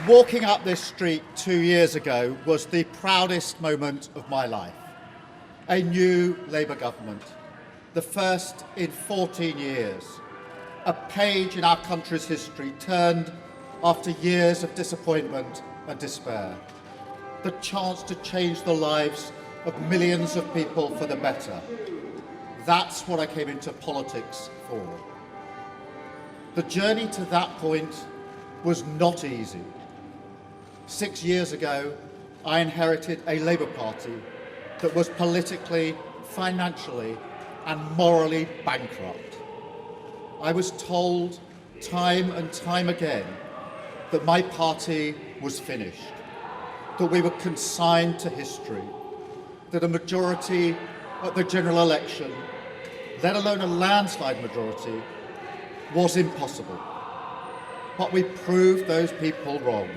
Walking up this street 2 years ago was the proudest moment of my life. A new Labour government, the first in 14 years. A page in our country's history turned after years of disappointment and despair. The chance to change the lives of millions of people for the better. That's what I came into politics for. The journey to that point was not easy. 6 years ago, I inherited a Labour Party that was politically, financially, and morally bankrupt. I was told time and time again that my party was finished, that we were consigned to history, that a majority at the general election, let alone a landslide majority, was impossible. But we proved those people wrong,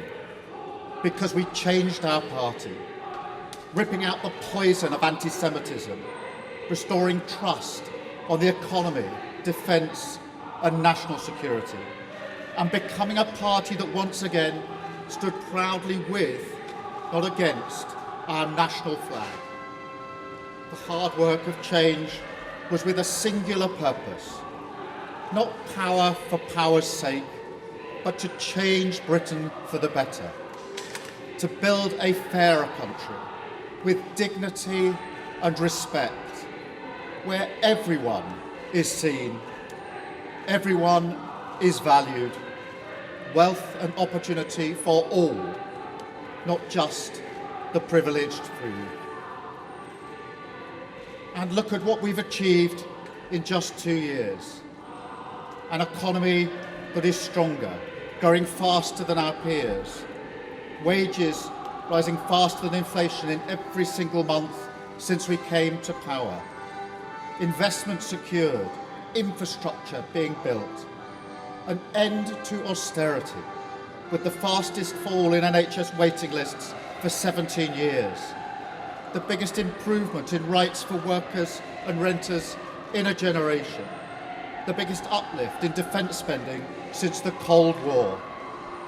because we changed our party, ripping out the poison of anti-Semitism, restoring trust on the economy, defence and national security, and becoming a party that once again stood proudly with, not against, our national flag. The hard work of change was with a singular purpose, not power for power's sake, but to change Britain for the better, to build a fairer country with dignity and respect, where everyone is seen, everyone is valued, wealth and opportunity for all, not just the privileged few. And look at what we've achieved in just 2 years. An economy that is stronger, growing faster than our peers, wages rising faster than inflation in every single month since we came to power, investment secured, infrastructure being built, an end to austerity with the fastest fall in NHS waiting lists for 17 years, the biggest improvement in rights for workers and renters in a generation, the biggest uplift in defence spending since the Cold War,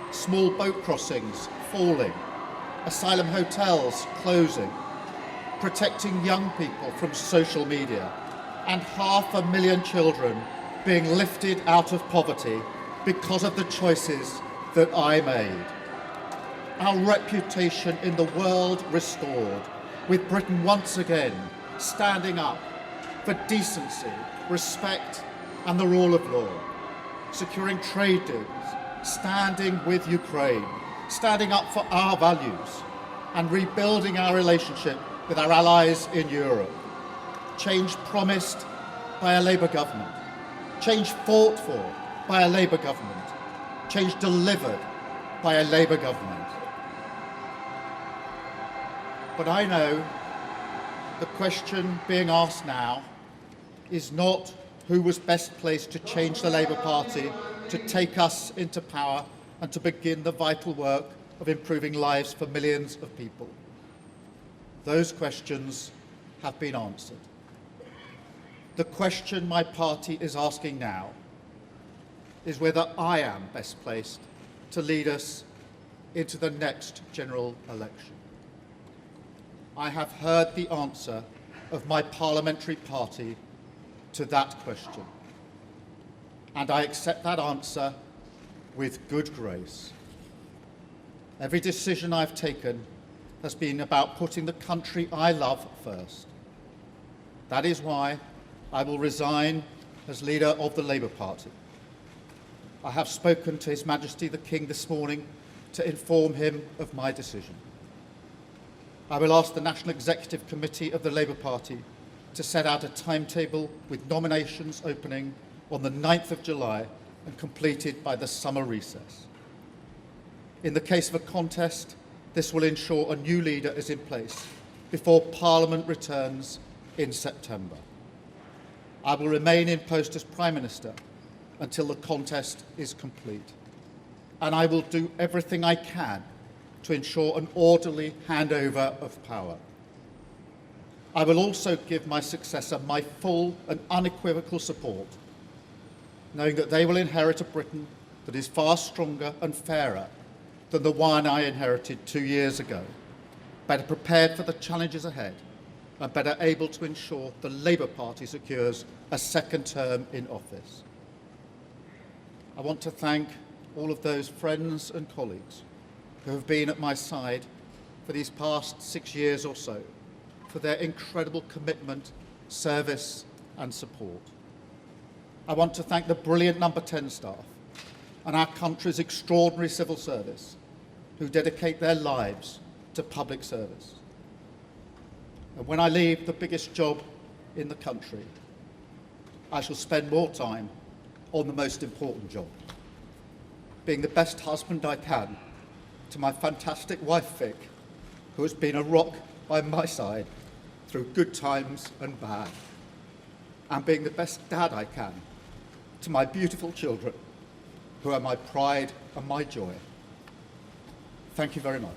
small boat crossings falling, asylum hotels closing, protecting young people from social media, and 500,000 children being lifted out of poverty because of the choices that I made. Our reputation in the world restored, with Britain once again standing up for decency, respect and the rule of law, securing trade deals, standing with Ukraine, standing up for our values and rebuilding our relationship with our allies in Europe. Change promised by a Labour government, change fought for by a Labour government, change delivered by a Labour government. But I know the question being asked now is not who was best placed to change the Labour Party, to take us into power and to begin the vital work of improving lives for millions of people. Those questions have been answered. The question my party is asking now is whether I am best placed to lead us into the next general election. I have heard the answer of my parliamentary party to that question, and I accept that answer with good grace. Every decision I've taken has been about putting the country I love first. That is why I will resign as leader of the Labour Party. I have spoken to His Majesty the King this morning to inform him of my decision. I will ask the National Executive Committee of the Labour Party to set out a timetable with nominations opening on the 9th of July and completed by the summer recess. In the case of a contest, this will ensure a new leader is in place before Parliament returns in September. I will remain in post as Prime Minister until the contest is complete, and I will do everything I can to ensure an orderly handover of power. I will also give my successor my full and unequivocal support, knowing that they will inherit a Britain that is far stronger and fairer than the one I inherited 2 years ago, better prepared for the challenges ahead, and better able to ensure the Labour Party secures a second term in office. I want to thank all of those friends and colleagues who have been at my side for these past 6 years or so, for their incredible commitment, service and support. I want to thank the brilliant Number 10 staff and our country's extraordinary civil service who dedicate their lives to public service. And when I leave the biggest job in the country, I shall spend more time on the most important job, being the best husband I can to my fantastic wife Vic, who has been a rock by my side through good times and bad, and being the best dad I can to my beautiful children, who are my pride and my joy. Thank you very much.